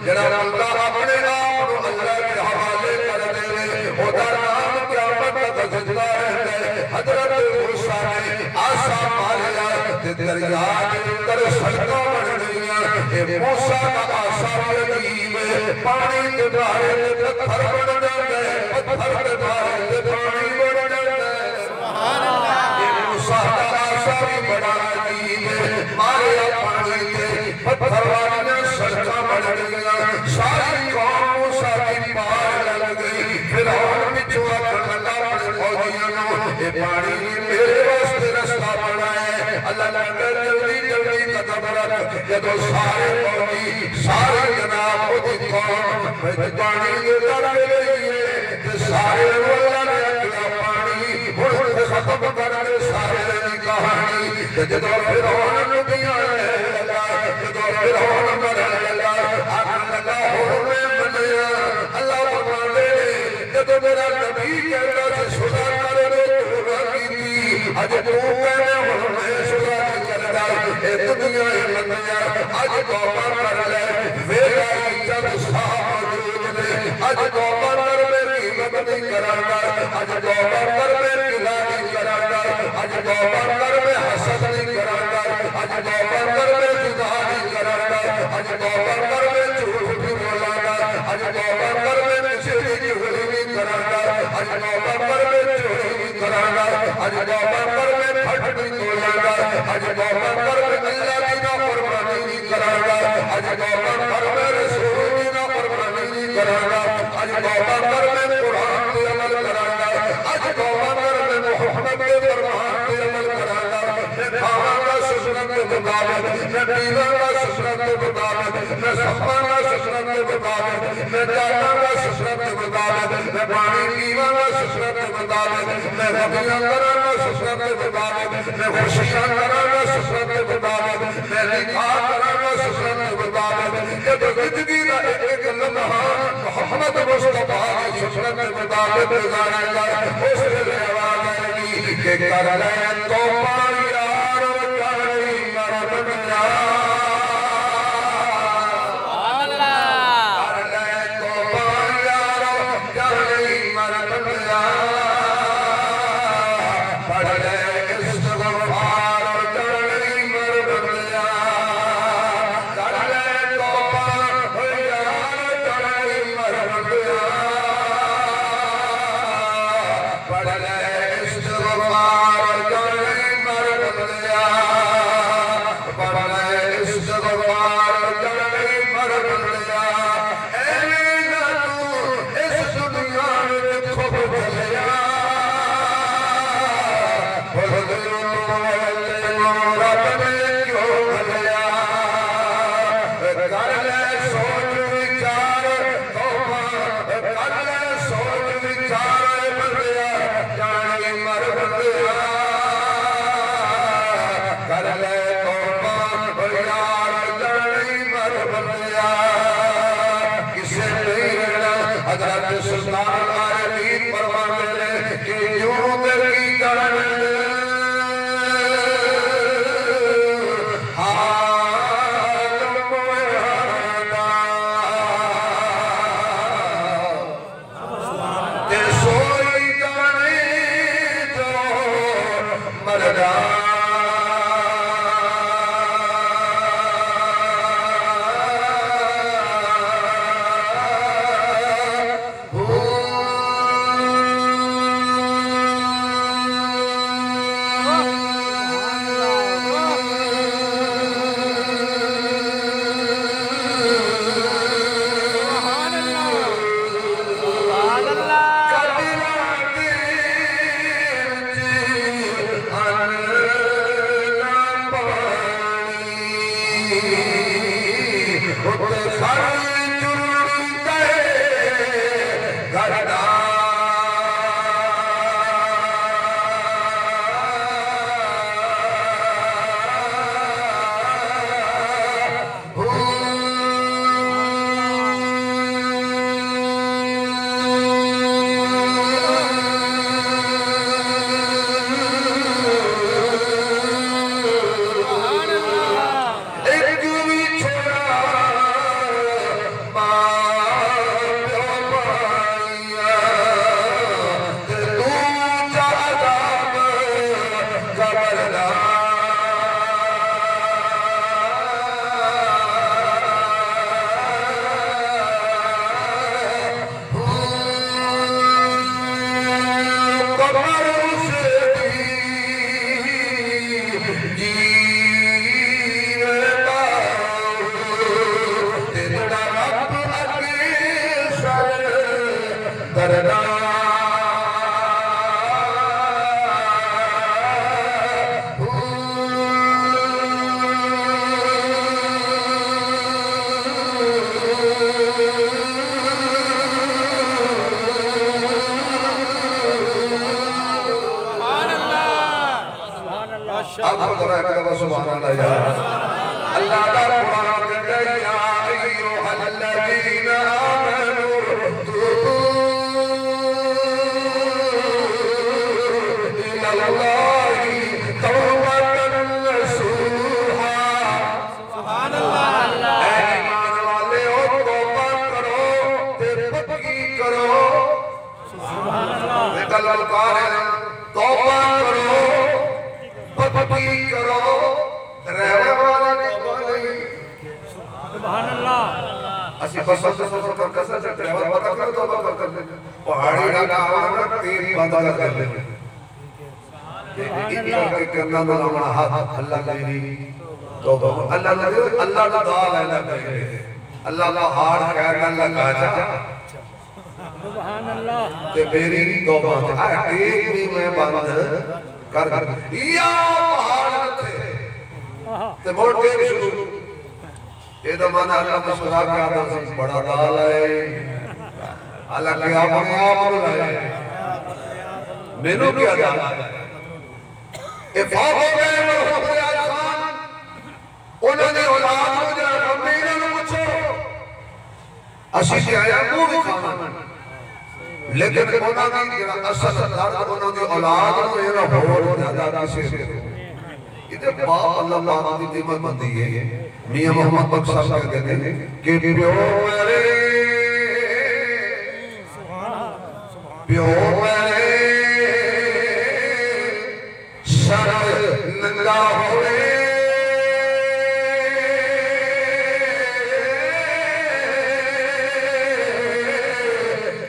जड़ा बंदा अपने आप को अल्लाह के हवाले कर दे ओदा नाम क़यामत तक जिंदा रहता है। हजरत मूसा ने आसा मारिया ते दरिया के अंदर सड़कां बन गईयां। ए मूसा का आसा अजीब है, पानी के बारे पत्थर बन जाता है, पत्थर के बारे पानी बन जाता है। सुभान अल्लाह। ए मूसा का आसा भी बड़ा अजीब है, मारे पानी के पत्थर वाली सड़कां बन गईयां। सारी कौम मूसा की पार लग गई। फिरौन पिछू अल्लाह अपने फौजियों को ए पानी मेरे वास्ते रास्ता बनाए। अल्लाह ने जल्दी जल्दी कदम रख। जदों सारे फौजी सारे जनाब ओदी कौम पानी के अंदर गई है ते सारे अल्लाह ने आखिया पानी हुण खत्म करने सारे दी कहानी। जदों फिरौन नु गया जदों फिरौन मरन लगा आखन लगा हुण मैं मनिया। अल्लाह फरमाते जदों मेरा नबी कहता सी सुना करे अज तू कहने हुण मैं सुना करदा ए दुनिया लंघिया। अज तौबा कर ले वेला जब साथ मौजूद ने। अज तौबा कर मेरी कीमत नहीं करांगा। अज तौबा कर मेरी गिला नहीं करांगा। अज तौबा कर मैं हसद नहीं करांगा। अज तौबा कर मैं जुदा नहीं करांगा। अज तौबा कर मैं झूठ नहीं बोलांगा। अज तौबा कर मैं किसी की चुगली नहीं करांगा। अज तौबा कर मैं चोरी नहीं करांगा। अज तौबा कर मैं फट नहीं तोड़ांगा। अज तौबा कर मैं अल्लाह की नाफरमानी नहीं करांगा। अज तौबा कर मैं रसूल की नाफरमानी नहीं करांगा। अज तौबा कर मैं कुरान पे अमल करांगा। अज तौबा कर मैं मोहम्मद के फरमान पे अमल करांगा। मैं खावांगा सुन्नत के मुताबिक, मैं पीवांगा सुन्नत के मुताबिक, मैं सफांगा सुन्नत के मुताबिक, मैं जागांगा सुन्नत के मुताबिक, मैं पानी पीवांगा सुन्नत के मुताबिक, मैं रबियां करांगा सुन्नत के मुताबिक, मैं खुशियां करांगा सुन्नत के मुताबिक, मैं निकाह करांगा सुन्नत के मुताबिक। जब जिंदगी का एक लम्हा मोहम्मद मुस्तफा की सुन्नत के मुताबिक गुजारेगा उस वेले आवाज आएगी कि कर ले तौबा यार करी मर दुनिया। सुभान अल्लाह। कर ले तौबा यार करी मर दुनिया। पढ़ ले इस्तग़फ़ार करी मर दुनिया। कर ले तौबा यार करी मर दुनिया। पढ़ ले इस्तग़फ़ार करी मर दुनिया। पढ़ ले इस्तग़फ़ार करी मर दुनिया। ऐवें ना तू इस दुनिया में खो गया। रब ने क्यों गया। कर ले सोच विचार तौबा। कर ले सोच विचार बंदिया जाने मर बंदिया। कर ले तौबा यार जाने मर बंदिया। किसे नहीं रहना। हज़रत सुल्तान आरफ़ीन फरमाते हैं कि यूं तेरी करन Oh पहाड़ी बंद कर अल्लाह का हार कहना लगा ते मेरी तौबा एक भी मैं बंद कर या पहाड़ ते मोड़ के शुरू ये तो माना अल्लाह मसला का आदम से बड़ा दाल है अल्लाह के आप बुलाए मेनू क्या दाल है ए फाबो गए मुहम्मद खान उन्होंने औलाद को जरा अमीर ने पूछो असी से आया मुंह भी खाना लेकिन उन्होंने जरा असल दर्द उन्होंने औलाद को जरा और ज्यादा किसी इधर बाप अल्लाह पाक की दिमत बनती है मियां मोहम्मद बख्श साहब कहते हैं कि प्यो मेरे सर नंगा होए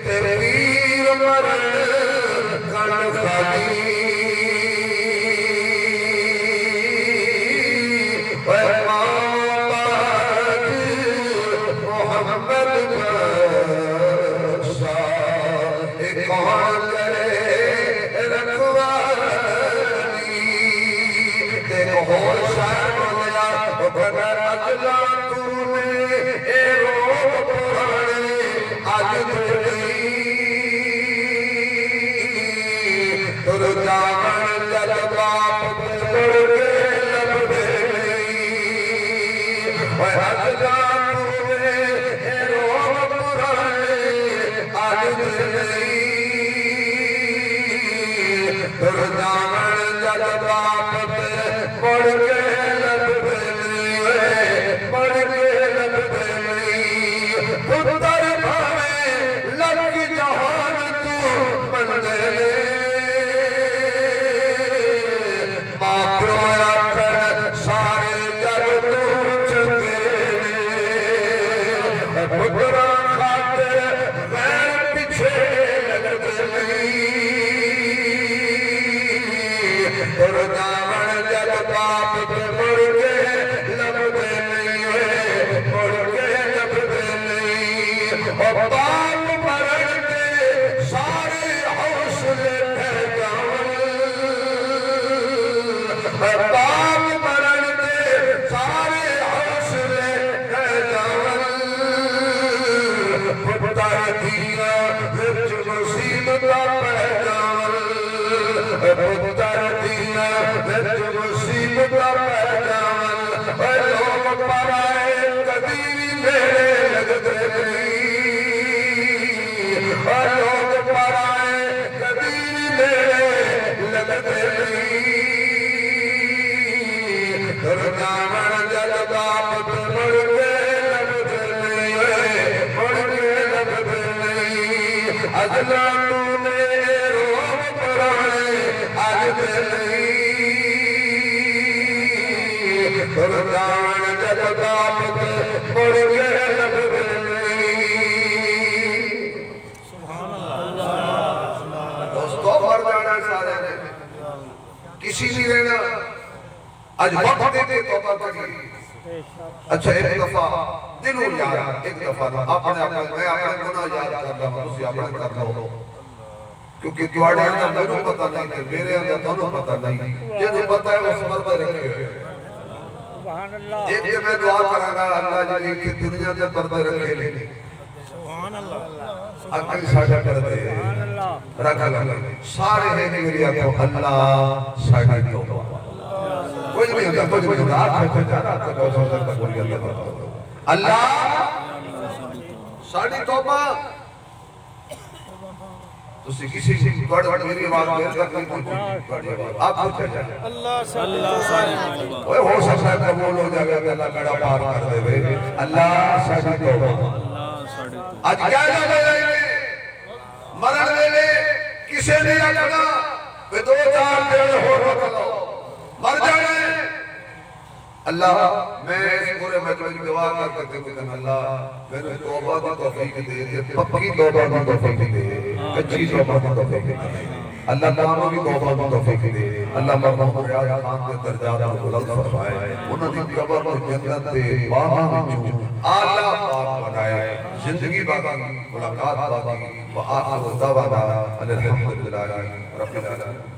तेरे वीर मरण कण खाती अजला तूने रोम कराए आज नहीं खुरदान जगदामत मुड़ के लब दोस्तों मर जाना सारे ने किसी भी रहना आज वक्त दे तौबा करिए। अच्छा एक दफा दिनों याद एक दफा अपने अपने मैं अपने गुनाह याद कर रहा हूं तुसी अपने कर लो क्योंकि तुम्हारे अंदर मैनू पता नहीं ते मेरे अंदर थानू पता नहीं जेनु पता है उस पर रखे सुभान अल्लाह। एक मैं दुआ करांगा अल्लाह जी की दुनिया के पर्दे रखे ले सुभान अल्लाह अकल साडा कर दे सुभान अल्लाह रख ले सारे है मेरी आंखों अल्लाह साडी तौबा कुछ नहीं होता कुछ नहीं होता आप को जा रहा तो सोचता तक बोल गया अल्लाह साडी तौबा तुसी किसी गड़ मेरी आवाज मेरे तक नहीं पहुंची आप पूछ जाए अल्लाह सल्लल्लाहु ओए हो सकता है कबूल हो जाएगा अल्लाह गड़ा पार कर देवे अल्लाह साडी तौबा आज क्या जाने मरण वेले किसे नहीं आखना वे दो चार दिन हो रोक लो मर जाने अल्लाह मैं इस पूरे मजमे की दुआ करते हुए अल्लाह मेरे तौबा की तौफीक दे पक्की तौबा की तौफीक दे कच्ची तौबा की तौफीक दे अल्लाह नामा की तौबा की तौफीक दे अल्लाह मरहूम रियाज खान के दर्जात को बुलंद फरमाए उन्हां दी कब्र को जन्नत दे बागां विचों आला पाक बनाए जिंदगी बाकी मुलाकात बाकी व आखिर दावाना अल्हम्दुलिल्लाह रब्बिल आलमीन।